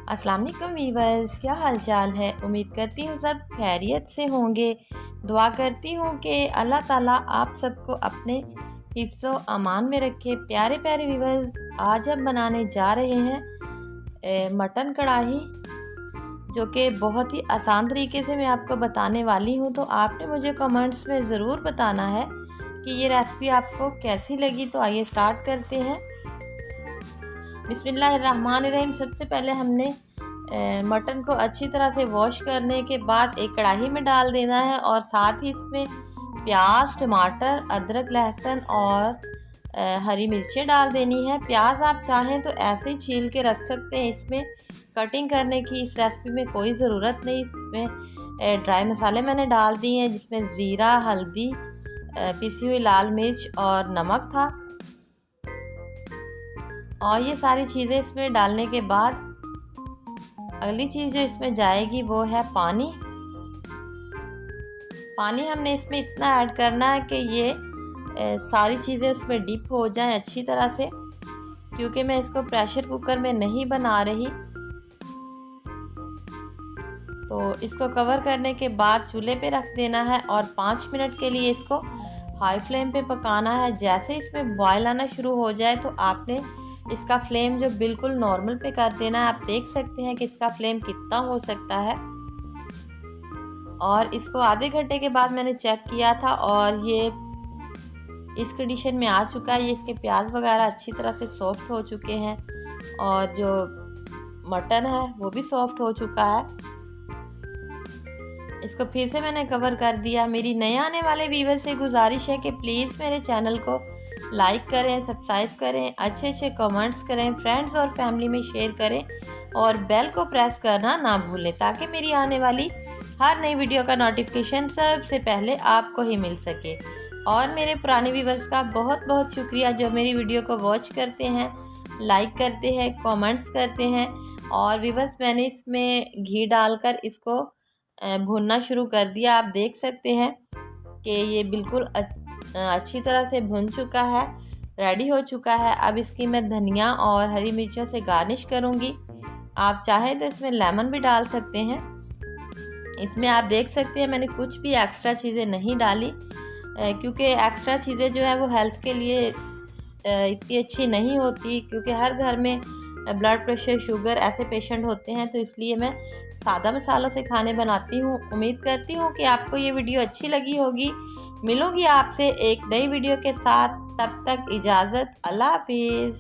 अस्सलाम वालेकुम वीवर्स, क्या हाल चाल है। उम्मीद करती हूँ सब खैरियत से होंगे। दुआ करती हूँ कि अल्लाह ताला आप सबको अपने हिफ्ज़ो अमान में रखे। प्यारे प्यारे वीवर्स, आज हम बनाने जा रहे हैं मटन कढ़ाई, जो कि बहुत ही आसान तरीके से मैं आपको बताने वाली हूँ। तो आपने मुझे कमेंट्स में ज़रूर बताना है कि ये रेसिपी आपको कैसी लगी। तो आइए स्टार्ट करते हैं। बिस्मिल्लाहिर्रहमानिर्रहीम। सबसे पहले हमने मटन को अच्छी तरह से वॉश करने के बाद एक कढ़ाई में डाल देना है और साथ ही इसमें प्याज, टमाटर, अदरक, लहसुन और हरी मिर्चें डाल देनी है। प्याज आप चाहें तो ऐसे ही छील के रख सकते हैं, इसमें कटिंग करने की इस रेसिपी में कोई ज़रूरत नहीं। इसमें ड्राई मसाले मैंने डाल दिए हैं, जिसमें ज़ीरा, हल्दी, पिसी हुई लाल मिर्च और नमक था। और ये सारी चीज़ें इसमें डालने के बाद अगली चीज़ जो इसमें जाएगी वो है पानी। पानी हमने इसमें इतना ऐड करना है कि ये सारी चीज़ें उसमें डिप हो जाएं अच्छी तरह से, क्योंकि मैं इसको प्रेशर कुकर में नहीं बना रही। तो इसको कवर करने के बाद चूल्हे पे रख देना है और 5 मिनट के लिए इसको हाई फ्लेम पे पकाना है। जैसे इसमें बॉयल आना शुरू हो जाए तो आपने इसका फ्लेम जो बिल्कुल नॉर्मल पे कर देना है। आप देख सकते हैं कि इसका फ्लेम कितना हो सकता है। और इसको आधे घंटे के बाद मैंने चेक किया था और ये इस कंडीशन में आ चुका है। ये इसके प्याज वगैरह अच्छी तरह से सॉफ्ट हो चुके हैं और जो मटन है वो भी सॉफ्ट हो चुका है। इसको फिर से मैंने कवर कर दिया। मेरी नए आने वाले व्यूवर से गुजारिश है कि प्लीज़ मेरे चैनल को लाइक करें, सब्सक्राइब करें, अच्छे कमेंट्स करें, फ्रेंड्स और फैमिली में शेयर करें और बेल को प्रेस करना ना भूलें, ताकि मेरी आने वाली हर नई वीडियो का नोटिफिकेशन सबसे पहले आपको ही मिल सके। और मेरे पुराने व्यूवर्स का बहुत बहुत शुक्रिया जो मेरी वीडियो को वॉच करते हैं, लाइक करते हैं, कमेंट्स करते हैं। और व्यूवर्स, मैंने इसमें घी डालकर इसको भूनना शुरू कर दिया। आप देख सकते हैं कि ये बिल्कुल अच्छी तरह से भुन चुका है, रेडी हो चुका है। अब इसकी मैं धनिया और हरी मिर्चों से गार्निश करूँगी। आप चाहे तो इसमें लेमन भी डाल सकते हैं। इसमें आप देख सकते हैं मैंने कुछ भी एक्स्ट्रा चीज़ें नहीं डाली, क्योंकि एक्स्ट्रा चीज़ें जो है वो हेल्थ के लिए इतनी अच्छी नहीं होती, क्योंकि हर घर में ब्लड प्रेशर, शुगर ऐसे पेशेंट होते हैं। तो इसलिए मैं सादा मसालों से खाने बनाती हूँ। उम्मीद करती हूँ कि आपको ये वीडियो अच्छी लगी होगी। मिलूंगी आपसे एक नई वीडियो के साथ, तब तक इजाज़त, अल्लाह हाफिज़।